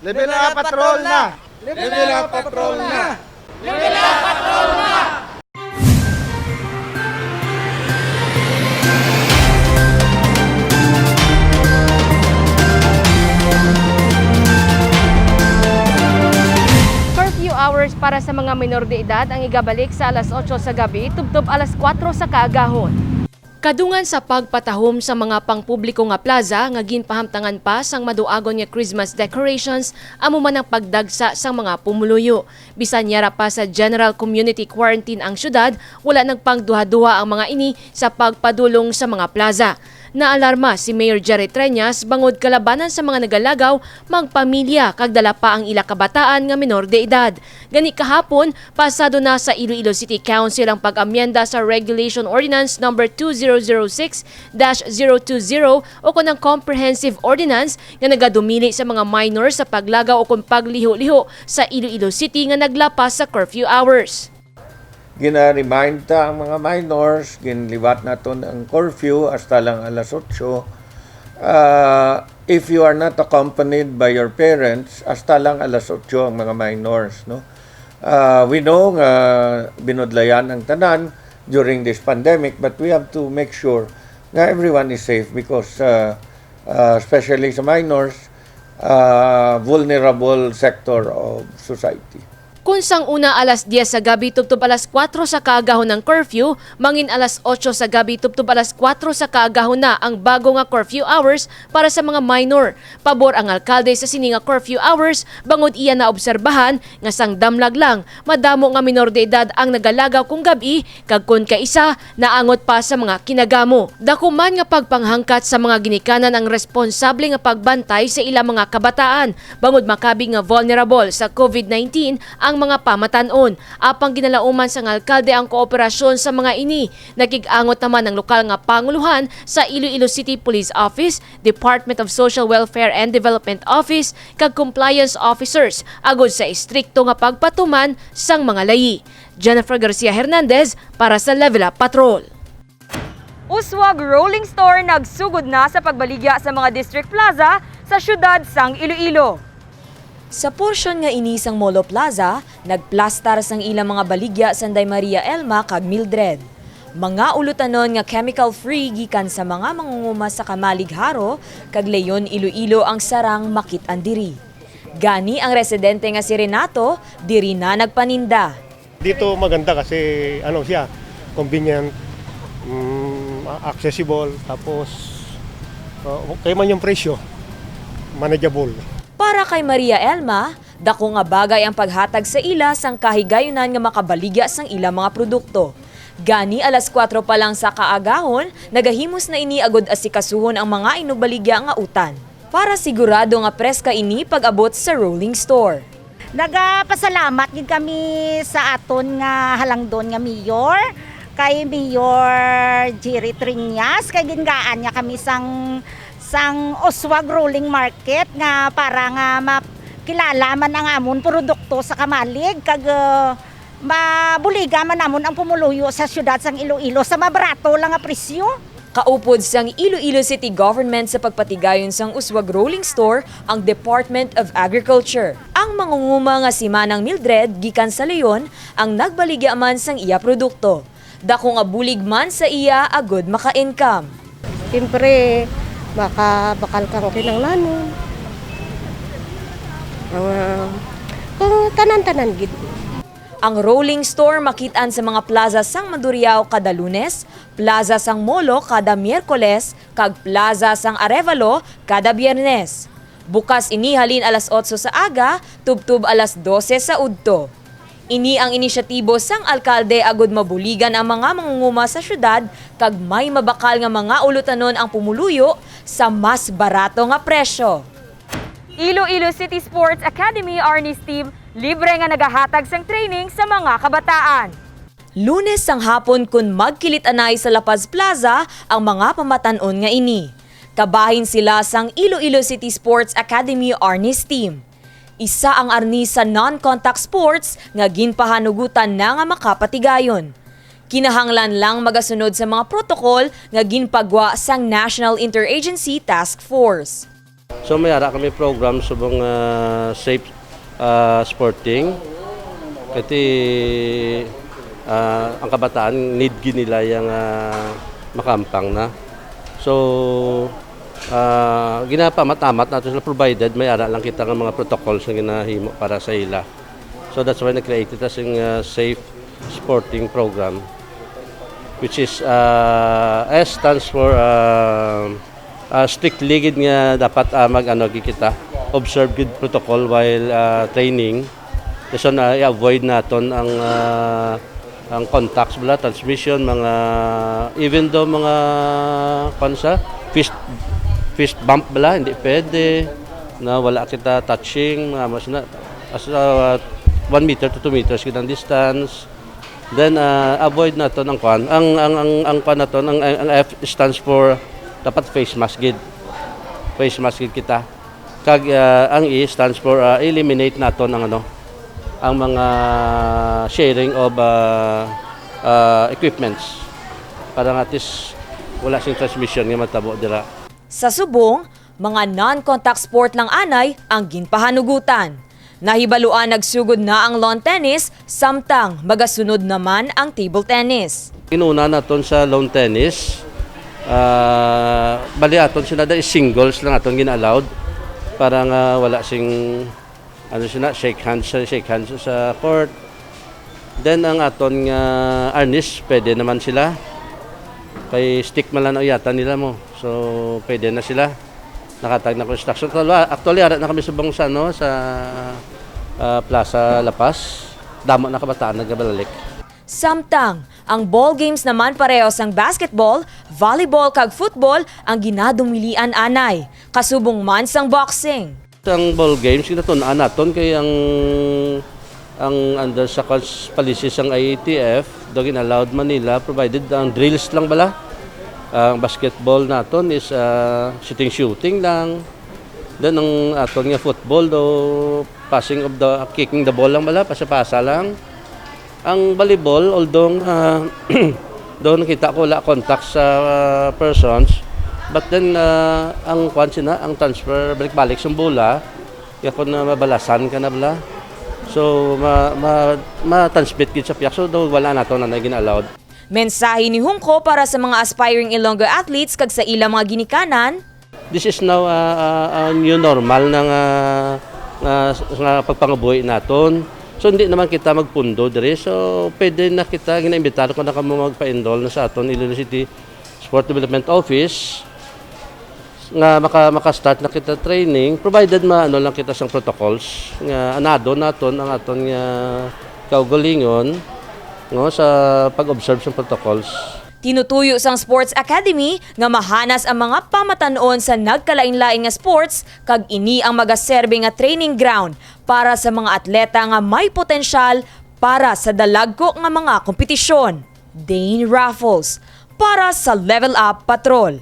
Level up patrol na! Level up patrol na! Level up patrol na! Curfew hours para sa mga minor de edad ang igabalik sa alas 8 sa gabi, tubtob alas 4 sa kaagahon. Kadungan sa pagpatahom sa mga pangpubliko nga plaza nga ginpahamtangan pa sang maduagon nga Christmas decorations amo man ang pagdagsa sang mga pumuluyo. Bisan yara pa sa general community quarantine ang syudad, wala nagpangduha-duha ang mga ini sa pagpadulong sa mga plaza. Naalarma si Mayor Jerry Treñas bangod kalabanan sa mga nagalagaw, magpamilya kag dala pa ang ila kabataan nga minor de edad. Gani kahapon, pasado na sa Iloilo City Council ang pag-amyenda sa Regulation Ordinance No. 2006-020 o kunang Comprehensive Ordinance nga nagadumili sa mga minor sa paglagaw o kung pagliho-liho sa Iloilo City nga naglapas sa curfew hours. Gina-remind ta ang mga minors, ginliwat naton ang curfew hasta lang alas 8. If you are not accompanied by your parents, hasta lang alas 8 ang mga minors. No? We know nga binudlayan ang tanan during this pandemic, but we have to make sure nga everyone is safe because especially sa minors, vulnerable sector of society. Kung sang una alas 10 sa gabi tubtob alas 4 sa kaagahon ng curfew, mangin alas 8 sa gabi tubtob alas 4 sa kaagahon na ang bago nga curfew hours para sa mga minor. Pabor ang alkalde sa sini nga curfew hours bangod iya na obserbahan nga sang damlag lang madamo nga minor de edad ang nagalagaw kung gabi kag kun kaisa naangot pa sa mga kinagamo. Dako man nga pagpanghangkat sa mga ginikanan ang responsable nga pagbantay sa ilang mga kabataan bangod makabi nga vulnerable sa COVID-19 ang mga pamatanon. Apang ginalauman sa alkalde ang kooperasyon sa mga ini. Nakigangot naman ang lokal nga panguluhan sa Iloilo City Police Office, Department of Social Welfare and Development Office, kag compliance officers agod sa istrikto nga pagpatuman sang mga layi. Jennifer Garcia Hernandez para sa Level Up Patrol. Uswag Rolling Store nagsugod na sa pagbaligya sa mga district plaza sa syudad sang Iloilo. Sa porsyon nga inisang Molo Plaza, nagplastar sang ilang mga baligya sanday Maria Elma kag Mildred. Mga ulutanon nga chemical-free gikan sa mga mangunguma sa Kamaligharo kag Leon Iloilo ang sarang makit-an diri. Gani ang residente nga si Renato, diri na nagpaninda. Dito maganda kasi siya, convenient, accessible, tapos kaya man yung presyo, manageable. Para kay Maria Elma, dako nga bagay ang paghatag sa ila sang kahigayunan nga makabaligya sang ila mga produkto. Gani alas 4 pa lang sa kaagahon, nagahimos na ini agod asikasuhon ang mga inubaligya nga utan. Para sigurado nga preska ini pag-abot sa Rolling Store. Nagapasalamat gid kami sa aton nga halangdon nga mayor, kay Mayor Jerry Triñas, kay gingaan niya kami sang Uswag Rolling Market nga para nga makilala man ang amon produkto sa Kamalig kag mabuliga man namon ang pumuluyo sa syudad sang Iloilo sa mabarato lang nga presyo. Kaupod sang Iloilo City Government sa pagpatigayon sang Uswag Rolling Store ang Department of Agriculture. Ang mangunguma nga si Manang Mildred gikan sa Leon ang nagbaligya man sang iya produkto. Dako nga bulig man sa iya agod maka-income. Siyempre, bakal kang kinanglanon. Kung tanan-tanan gid. Ang Rolling Store makitaan sa mga plaza sang Mandurriao kada Lunes, plaza sang Molo kada Miyerkules, kag plaza sang Arevalo kada Biyernes. Bukas ini halin alas 8 sa aga, tubtub alas 12 sa udto. Ini ang inisyatibo sang alkalde agod mabuligan ang mga mangunguma sa syudad kag may mabakal nga mga ulutanon ang pumuluyo sa mas barato nga presyo. Iloilo City Sports Academy Arnis Team libre nga nagahatag sang training sa mga kabataan. Lunes sang hapon kun magkilit-anay sa La Paz Plaza ang mga pamatanon nga ini. Kabahin sila sang Iloilo City Sports Academy Arnis Team. Isa ang arnis sa non-contact sports nga ginpahanugutan na nga makapatigayon. Kinahanglan lang magasunod sa mga protokol nga ginpagwa sang National Interagency Task Force. So may ara kami program subong safe sporting. Kasi ang kabataan need nila yung makampang na. So ginapamatamat natin sila provided may ara lang kita ng mga protocols na ginahimo para sa ila. So that's why na-created as yung safe sporting program, which is S stands for strictly gid nga dapat kita observe good protocol while training. So i-avoid naton ang contacts bala, transmission, mga even though mga fist bump bala hindi pwede na wala kita touching, mas na as 1 meter to 2 meters kitang distance. Then avoid naton ang kwan. Ang kwan naton ang F stands for dapat face mask gid. Face mask gid kita. Kag ang E stands for eliminate naton ang mga sharing of equipments para nga at least wala sing transmission nga matabo dira. Sa subong, mga non-contact sport lang anay ang ginpahanugutan. Nahibaluan nagsugod na ang lawn tennis, samtang magasunod naman ang table tennis. Inuna naton sa lawn tennis. Bali aton sila da singles lang aton gina-allowed para nga wala sing shake hands sa court. Then ang aton nga arnis pwede naman sila. Kay stick man lang yata nila mo. So pwede na sila. Nakatag na construction. Actually ara na kami subong sa Plaza La Paz. Damo na kabataan nagabalik. Samtang, ang ball games naman parehos ang basketball, volleyball kag football ang ginadumilian anay. Kasubong man sang boxing. Ang ball games kinatun naton kay ang under sa policies ang IATF dogin allowed Manila provided ang drills lang bala. Ang basketball naton is shooting lang. Then ang aton nga football do kicking the ball lang bala, pasa-pasa lang. Ang volleyball although doon kita ko wala contact sa persons, but then ang transfer balik-balik sa bola, kaya kung mabalasan ka na bala. So ma-transmit gid sa piyak, so do wala nato na gina-allowed. Mensahe ni Hungko para sa mga aspiring Ilonggo athletes kag sa ilang mga ginikanan. This is now a new normal ng pagpangabuhi naton. So hindi naman kita magpundo dire. So pwede na kita gina-imbitar ko na kamo magpa-enroll na sa aton Iloilo City Sport Development Office nga maka-start na kita training provided lang kita sang protocols nga anado naton ang aton nga kaugalingon sa pag-observe sa protocols. Tinutuyo sang Sports Academy nga mahanas ang mga pamatanon sa nagkalain-lain nga sports kag ini ang magaserbe nga training ground para sa mga atleta nga may potensyal para sa dalagko nga mga kompetisyon. Dane Raffles para sa Level Up Patrol.